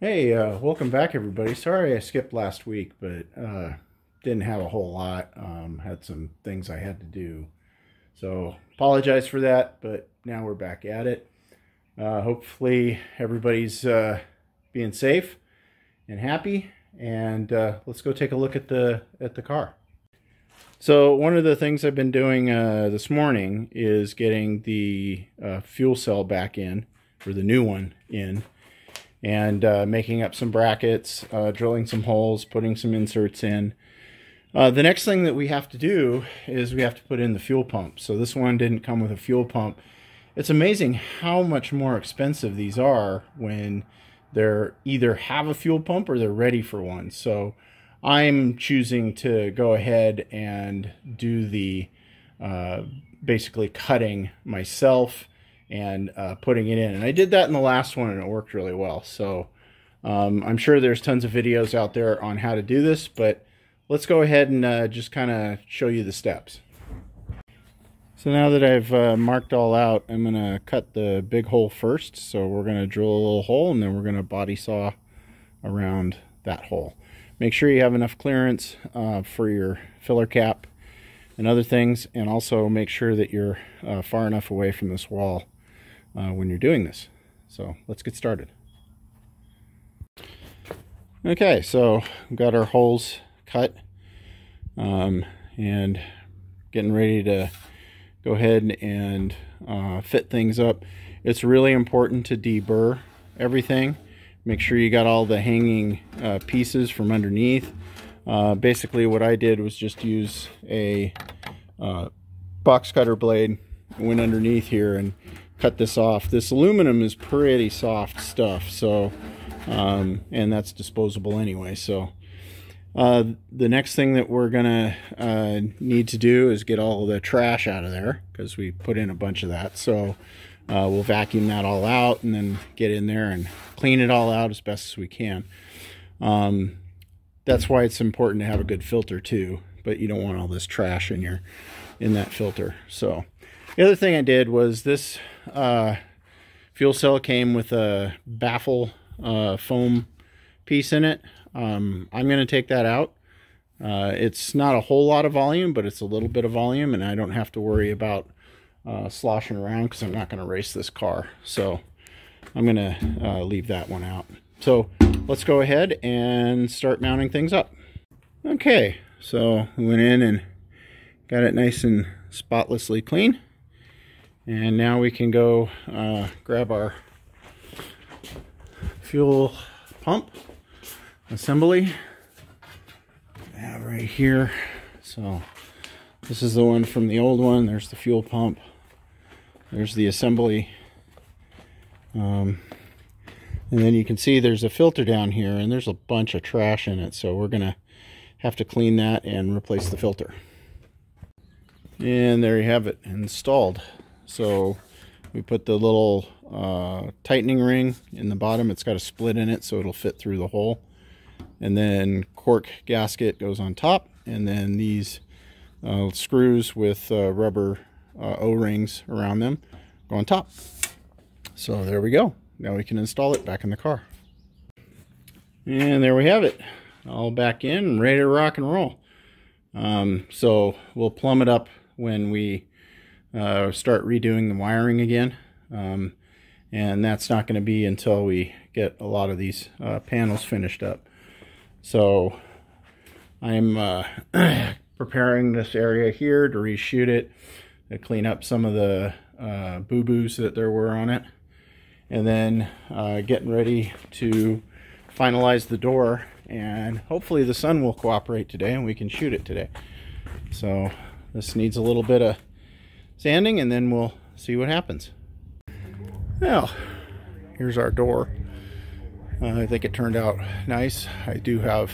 Hey, welcome back everybody. Sorry I skipped last week, but didn't have a whole lot. Had some things I had to do. So apologize for that, but now we're back at it. Hopefully everybody's being safe and happy, and let's go take a look at the car. So one of the things I've been doing this morning is getting the fuel cell back in, or the new one in, and making up some brackets, drilling some holes, putting some inserts in. The next thing that we have to do is we have to put in the fuel pump. So this one didn't come with a fuel pump. It's amazing how much more expensive these are when they're either have a fuel pump or they're ready for one. So I'm choosing to go ahead and do the basically cutting myself and putting it in. And I did that in the last one and it worked really well. So I'm sure there's tons of videos out there on how to do this, but let's go ahead and just kind of show you the steps. So now that I've marked all out, I'm going to cut the big hole first. So we're going to drill a little hole and then we're going to body saw around that hole. Make sure you have enough clearance for your filler cap and other things, and also make sure that you're far enough away from this wall when you're doing this. So let's get started. Okay, so we've got our holes cut and getting ready to go ahead and fit things up. It's really important to deburr everything. Make sure you got all the hanging pieces from underneath. Basically what I did was just use a box cutter blade, went underneath here and cut this off. This aluminum is pretty soft stuff, so and that's disposable anyway. So the next thing that we're gonna need to do is get all the trash out of there, because we put in a bunch of that. So we'll vacuum that all out and then get in there and clean it all out as best as we can. That's why it's important to have a good filter too, but you don't want all this trash in that filter. So the other thing I did was this fuel cell came with a baffle foam piece in it. I'm going to take that out. It's not a whole lot of volume, but it's a little bit of volume, and I don't have to worry about sloshing around because I'm not going to race this car. So I'm going to leave that one out. So let's go ahead and start mounting things up. Okay, so we went in and got it nice and spotlessly clean. And now we can go grab our fuel pump assembly. I have right here. So this is the one from the old one. There's the fuel pump. There's the assembly. And then you can see there's a filter down here, and there's a bunch of trash in it. So we're going to have to clean that and replace the filter. And there you have it, installed. So we put the little tightening ring in the bottom. It's got a split in it so it'll fit through the hole. And then cork gasket goes on top. And then these screws with rubber O-rings around them go on top. So there we go. Now we can install it back in the car. And there we have it. All back in and ready to rock and roll. So we'll plumb it up when we start redoing the wiring again. And that's not going to be until we get a lot of these panels finished up. So I'm preparing this area here to reshoot it, to clean up some of the boo-boos that there were on it. And then getting ready to finalize the door, and hopefully the sun will cooperate today and we can shoot it today. So this needs a little bit of sanding and then we'll see what happens. Now, here's our door. I think it turned out nice. I do have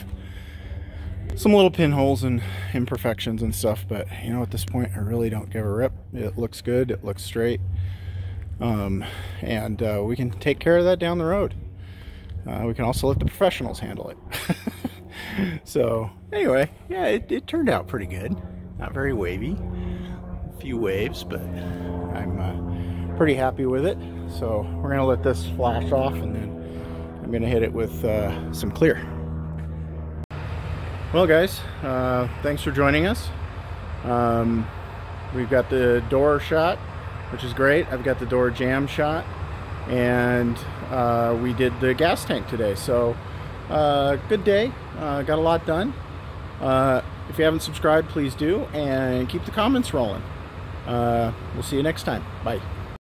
some little pinholes and imperfections and stuff, but you know, at this point I really don't give a rip. It looks good, it looks straight. And we can take care of that down the road. We can also let the professionals handle it. So anyway, yeah, it turned out pretty good. Not very wavy, a few waves, but I'm pretty happy with it. So we're gonna let this flash off and then I'm gonna hit it with some clear. Well guys, thanks for joining us. We've got the door shot, which is great. I've got the door jam shot, and we did the gas tank today. So good day, got a lot done. If you haven't subscribed, please do, and keep the comments rolling. We'll see you next time. Bye.